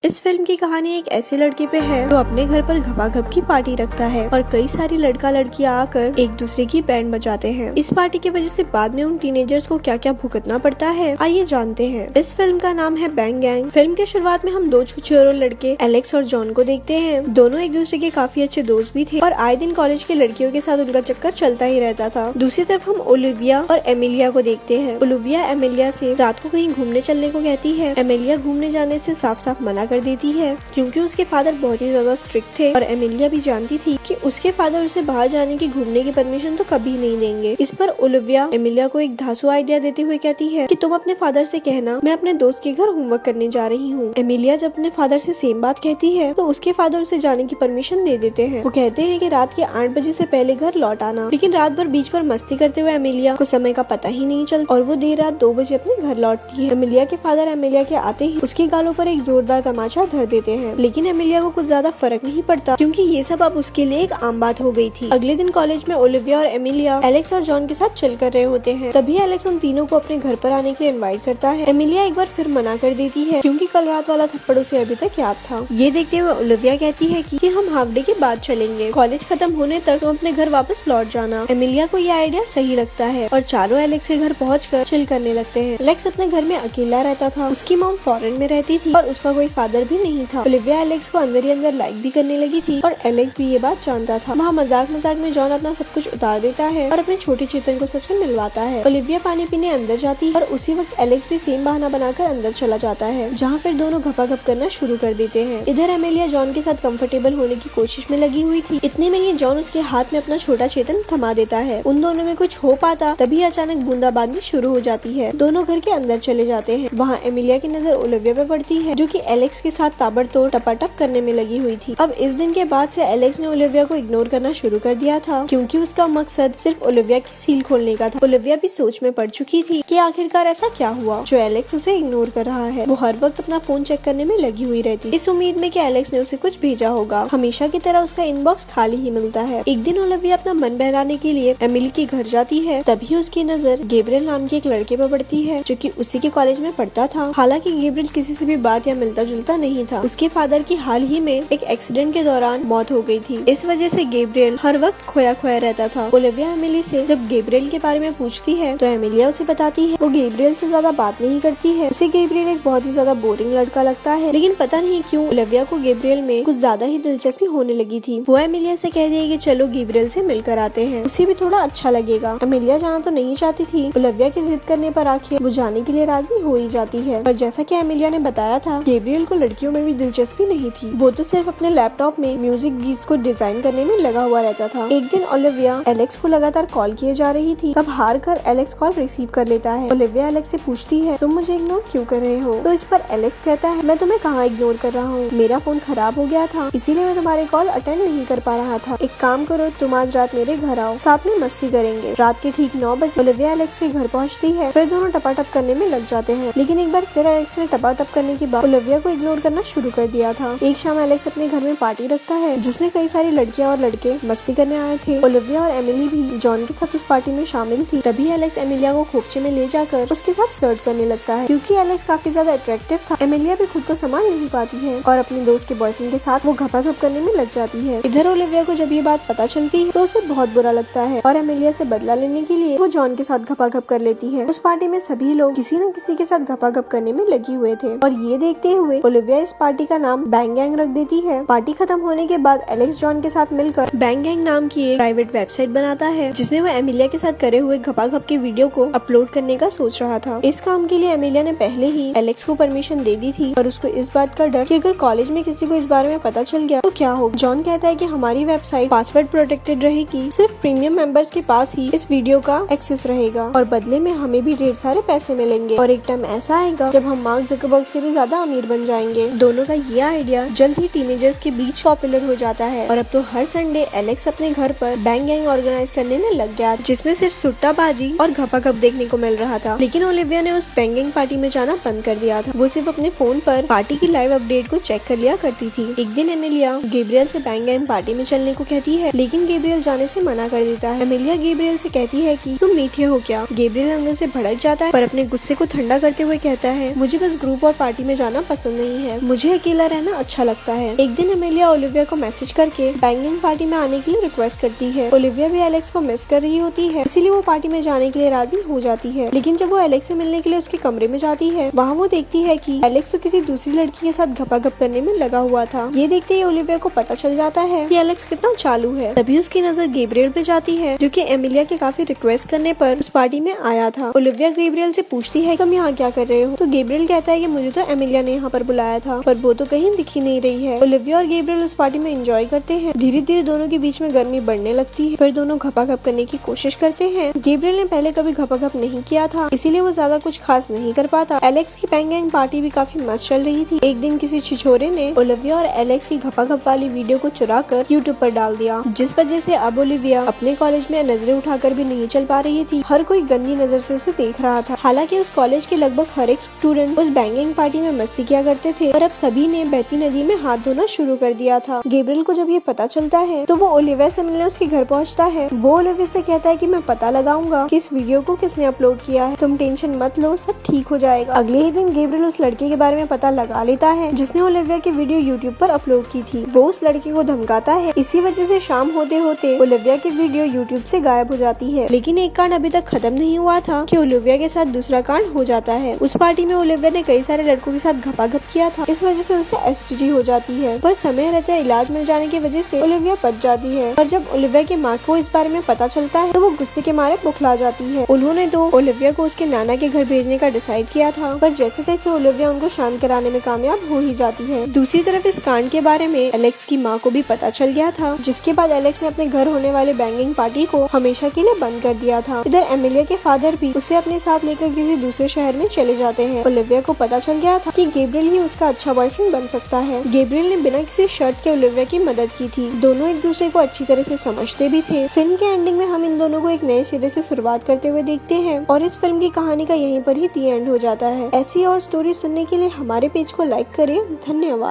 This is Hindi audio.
इस फिल्म की कहानी एक ऐसे लड़के पे है जो अपने घर पर घपाघप की पार्टी रखता है और कई सारी लड़का लड़कियां आकर एक दूसरे की बैंड बजाते हैं। इस पार्टी की वजह से बाद में उन टीनेजर्स को क्या क्या भुगतना पड़ता है, आइए जानते हैं। इस फिल्म का नाम है बैंग गैंग। फिल्म के शुरुआत में हम दो छुछोरे लड़के एलेक्स और जॉन को देखते हैं। दोनों एक दूसरे के काफी अच्छे दोस्त भी थे और आए दिन कॉलेज के लड़कियों के साथ उनका चक्कर चलता ही रहता था। दूसरी तरफ हम ओलिविया और एमिलिया को देखते हैं। ओलिविया एमिलिया से रात को कहीं घूमने चलने को कहती है। एमिलिया घूमने जाने से साफ साफ मना कर देती है क्योंकि उसके फादर बहुत ही ज्यादा स्ट्रिक्ट थे और एमिलिया भी जानती थी कि उसके फादर उसे बाहर जाने की घूमने की परमिशन तो कभी नहीं देंगे। इस पर ओलिविया एमिलिया को एक धांसू आइडिया देते हुए कहती है कि तुम अपने फादर से कहना मैं अपने दोस्त के घर होमवर्क करने जा रही हूँ। एमिलिया जब अपने फादर से सेम बात कहती है तो उसके फादर उसे जाने की परमिशन दे देते हैं। वो कहते हैं कि रात के 8 बजे से पहले घर लौट आना, लेकिन रात भर बीच पर मस्ती करते हुए एमिलिया को समय का पता ही नहीं चलता और वो देर रात 2 बजे अपने घर लौटती है। एमिलिया के फादर एमिलिया के आते ही उसके गालों पर एक जोरदार तमाचा धर देते हैं, लेकिन एमिलिया को कुछ ज्यादा फर्क नहीं पड़ता क्योंकि ये सब अब उसके लिए एक आम बात हो गई थी। अगले दिन कॉलेज में ओलिविया और एमिलिया एलेक्स और जॉन के साथ चल कर रहे होते हैं। तभी एलेक्स उन तीनों को अपने घर पर आने के लिए इनवाइट करता है। एमिलिया एक बार फिर मना कर देती है क्योंकि कल रात वाला थप्पड़ उसे अभी तक याद था। ये देखते हुए ओलिविया कहती है कि हम हाफ डे के बाद चलेंगे, कॉलेज खत्म होने तक तुम अपने घर वापस लौट जाना। एमिलिया को ये आइडिया सही लगता है और चारों एलेक्स के घर पहुंचकर चिल करने लगते हैं। एलेक्स अपने घर में अकेला रहता था, उसकी मॉम फॉरेन में रहती थी और उसका कोई फादर भी नहीं था। ओलिविया एलेक्स को अंदर ही अंदर लाइक भी करने लगी थी और एलेक्स भी ये बात जानता था। वहाँ मजाक मजाक में जॉन अपना सब कुछ उतार देता है और अपने छोटे चेतन को सबसे मिलवाता है। ओलिविया पानी पीने अंदर जाती है और उसी वक्त एलेक्स भी सेम बहाना बनाकर अंदर चला जाता है, जहाँ फिर दोनों घपाघप करना शुरू कर देते हैं। इधर एमिलिया जॉन के साथ कंफर्टेबल होने की कोशिश में लगी हुई थी। इतने में ही जॉन उसके हाथ में अपना छोटा चेतन थमा देता है। उन दोनों में कुछ हो पाता तभी अचानक बूंदाबांदी शुरू हो जाती है। दोनों घर के अंदर चले जाते हैं। वहाँ एमिलिया की नजर ओलिविया पे पड़ती है जो कि एलेक्स के साथ ताबड़तोड़ टपाटप करने में लगी हुई थी। अब इस दिन के बाद से एलेक्स ने ओलिविया को इग्नोर करना शुरू कर दिया था क्योंकि उसका मकसद सिर्फ ओलिविया की सील खोलने का था। ओलिविया भी सोच में पड़ चुकी थी कि आखिरकार ऐसा क्या हुआ जो एलेक्स उसे इग्नोर कर रहा है। वो हर वक्त अपना फोन चेक करने में लगी हुई रहती, इस उम्मीद में कि एलेक्स ने उसे कुछ भेजा होगा। हमेशा की तरह उसका इनबॉक्स खाली ही मिलता है। एक दिन ओलिविया अपना मन बहलाने के लिए एमिली के घर जाती है। तभी उसकी नजर गैब्रियल नाम के एक लड़के पर पड़ती है जो कि उसी के कॉलेज में पढ़ता था। हालांकि गैब्रियल किसी से भी बात या मिलता जुलता नहीं था। उसके फादर की हाल ही में एक एक्सीडेंट के दौरान मौत हो गई थी। इस वजह से गैब्रियल हर वक्त खोया खोया रहता था। ओलिविया एमिली से जब गैब्रियल के बारे में पूछती है तो एमिलिया उसे बताती है वो गैब्रियल से ज्यादा बात नहीं करती है। उसे गैब्रियल एक बहुत ही ज्यादा बोरिंग लड़का लगता है, लेकिन पता नहीं क्यों ओलिविया को गैब्रियल में कुछ ज्यादा ही दिलचस्पी होने लगी थी। वो एमिलिया से कहती है कि चलो गैब्रियल से मिलकर आते हैं, उसे भी थोड़ा अच्छा लगेगा। एमिलिया जाना तो नहीं चाहती थी। ओलिविया की जिद करने पर आखिर वो जाने के लिए राजी हो ही जाती है। और जैसा कि एमिलिया ने बताया था, गैब्रियल को लड़कियों में भी दिलचस्पी नहीं थी। वो तो सिर्फ अपने लैपटॉप में म्यूजिक गीत को डिजाइन करने में लगा हुआ रहता था। एक दिन ओलिविया एलेक्स को लगातार कॉल किए जा रही थी, तब हार कर एलेक्स कॉल रिसीव कर लेता है। ओलिविया एलेक्स से पूछती है तुम मुझे इग्नोर क्यों कर रहे हो? तो इस पर एलेक्स कहता है मैं तुम्हें कहाँ इग्नोर कर रहा हूँ, मेरा फोन खराब हो गया था इसीलिए मैं तुम्हारे कॉल अटेंड नहीं कर पा रहा था। एक काम करो, तुम आज रात मेरे घर आओ, साथ में मस्ती करेंगे। रात के ठीक 9 बजे ओलिविया एलेक्स के घर पहुँचती है। फिर दोनों टपाटप करने में लग जाते हैं, लेकिन एक बार फिर एलेक्स ने टपाटप करने के बाद ओलिविया को इग्नोर करना शुरू कर दिया था। एक शाम एलेक्स अपने घर में पार्टी रखता है जिसमें कई सारी लड़कियां और लड़के मस्ती करने आए थे। ओलिविया और एमिली भी जॉन के साथ उस पार्टी में शामिल थी। तभी एलेक्स एमिलिया को खोपचे में ले जाकर उसके साथ फ्लर्ट करने लगता है। क्योंकि एलेक्स काफी ज्यादा अट्रैक्टिव था, एमिलिया भी खुद को संभाल नहीं पाती है और अपने दोस्त के बॉयफ्रेंड के साथ वो घपाघप करने में लग जाती है। इधर ओलिविया को जब ये बात पता चलती है तो उसे बहुत बुरा लगता है और एमिलिया से बदला लेने के लिए वो जॉन के साथ घपाघप कर लेती है। उस पार्टी में सभी लोग किसी न किसी के साथ घपाघप करने में लगे हुए थे और ये देखते हुए ओलिविया इस पार्टी का नाम बैंग गैंग रख देती है। पार्टी खत्म होने के बाद एलेक्स जॉन के साथ मिलकर बैंग गैंग नाम की एक प्राइवेट वेबसाइट बनाता है जिसमें वो एमिलिया के साथ करे हुए घपाघप के वीडियो को अपलोड करने का सोच रहा था। इस काम के लिए एमिलिया ने पहले ही एलेक्स को परमिशन दे दी थी और उसको इस बात का डर कि अगर कॉलेज में किसी को इस बारे में पता चल गया तो क्या होगा। जॉन कहता है कि हमारी वेबसाइट पासवर्ड प्रोटेक्टेड रहेगी, सिर्फ प्रीमियम मेंबर्स के पास ही इस वीडियो का एक्सेस रहेगा और बदले में हमें भी ढेर सारे पैसे मिलेंगे और एक टाइम ऐसा आएगा जब हम मार्क ज़करबर्ग से भी ज्यादा अमीर बन जाएंगे। दोनों का ये आइडिया जल्द ही टीनेजर्स के बीच पॉपुलर हो जाता है और अब तो हर संडे एलेक्स अपने घर पर बैंग गैंग ऑर्गेनाइज करने में लग गया जिसमें सिर्फ सुट्टाबाजी और घपाघप देखने को मिल रहा था। लेकिन ओलिविया ने उस बैंग गैंग पार्टी में जाना बंद कर दिया था। वो सिर्फ अपने फोन पर पार्टी की लाइव अपडेट को चेक कर लिया करती थी। एक दिन एमिलिया गैब्रियल से बैंग गैंग पार्टी में चलने को कहती है, लेकिन गैब्रियल जाने से मना कर देता है। एमिलिया गैब्रियल से कहती है कि तुम मीठे हो क्या? गैब्रियल अंदर से भड़क जाता है पर अपने गुस्से को ठंडा करते हुए कहता है मुझे बस ग्रुप और पार्टी में जाना पसंद नहीं नहीं है, मुझे अकेला रहना अच्छा लगता है। एक दिन एमिलिया ओलिविया को मैसेज करके बैंगिंग पार्टी में आने के लिए रिक्वेस्ट करती है। ओलिविया भी एलेक्स को मिस कर रही होती है, इसीलिए वो पार्टी में जाने के लिए राजी हो जाती है। लेकिन जब वो एलेक्स से मिलने के लिए उसके कमरे में जाती है, वहाँ वो देखती है कि एलेक्स तो किसी दूसरी लड़की के साथ घपाघप करने में लगा हुआ था। ये देखते ही ओलिविया को पता चल जाता है कि एलेक्स कितना चालू है। तभी उसकी नजर गैब्रियल पे जाती है, जो कि एमिलिया के काफी रिक्वेस्ट करने पर उस पार्टी में आया था। ओलिविया गैब्रियल से पूछती है तुम यहाँ क्या कर रहे हो, तो गैब्रियल कहता है कि मुझे तो एमिलिया ने यहाँ पर बुलाया था, पर वो तो कहीं दिख ही नहीं रही है। ओलिविया और गैब्रियल उस पार्टी में एंजॉय करते हैं। धीरे धीरे दोनों के बीच में गर्मी बढ़ने लगती है, फिर दोनों घपाघप करने की कोशिश करते हैं। गैब्रियल ने पहले कभी घपाघप नहीं किया था, इसीलिए वो ज्यादा कुछ खास नहीं कर पाता। एलेक्स की बैंग गैंग पार्टी भी काफी मस्त चल रही थी। एक दिन किसी छिछोरे ने ओलिविया और एलेक्स की घपाघप वाली वीडियो को चुरा कर यूट्यूब पर डाल दिया, जिस वजह से अब ओलिविया अपने कॉलेज में नजरें उठाकर भी नहीं चल पा रही थी। हर कोई गंदी नजर से उसे देख रहा था। हालांकि उस कॉलेज के लगभग हर एक स्टूडेंट उस बैंग गैंग पार्टी में मस्ती किया करते थे, और अब सभी ने बहती नदी में हाथ धोना शुरू कर दिया था। गैब्रियल को जब ये पता चलता है तो वो ओलिविया से मिलने उसके घर पहुंचता है। वो ओलिविया से कहता है कि मैं पता लगाऊंगा कि इस वीडियो को किसने अपलोड किया है, तुम टेंशन मत लो, सब ठीक हो जाएगा। अगले ही दिन गैब्रियल उस लड़के के बारे में पता लगा लेता है जिसने ओलिविया की वीडियो यूट्यूब पर अपलोड की थी। वो उस लड़के को धमकाता है। इसी वजह से शाम होते होते ओलिविया की वीडियो यूट्यूब से गायब हो जाती है। लेकिन एक कांड अभी तक खत्म नहीं हुआ था कि ओलिविया के साथ दूसरा कांड हो जाता है। उस पार्टी में ओलिविया ने कई सारे लड़कों के साथ घपाघप किया था, इस वजह से उसे एसटीडी हो जाती है, पर समय रहते इलाज मिल जाने की वजह से ओलिविया बच जाती है। और जब ओलिविया की माँ को इस बारे में पता चलता है तो वो गुस्से के मारे बुखला जाती है। उन्होंने तो ओलिविया को उसके नाना के घर भेजने का डिसाइड किया था, पर जैसे तैसे ओलिविया उनको शांत कराने में कामयाब हो ही जाती है। दूसरी तरफ इस कांड के बारे में एलेक्स की माँ को भी पता चल गया था, जिसके बाद एलेक्स ने अपने घर होने वाले बैंगिंग पार्टी को हमेशा के लिए बंद कर दिया था। इधर एमिलिया के फादर भी उसे अपने साथ लेकर किसी दूसरे शहर में चले जाते हैं। ओलिविया को पता चल गया था कि गैब्रियल ही उसका अच्छा बॉयफ्रेंड बन सकता है। गैब्रियल ने बिना किसी शर्त के ओलिविया की मदद की थी। दोनों एक दूसरे को अच्छी तरह से समझते भी थे। फिल्म के एंडिंग में हम इन दोनों को एक नए सिरे से शुरुआत करते हुए देखते हैं, और इस फिल्म की कहानी का यहीं पर ही दी एंड हो जाता है। ऐसी और स्टोरी सुनने के लिए हमारे पेज को लाइक करें। धन्यवाद।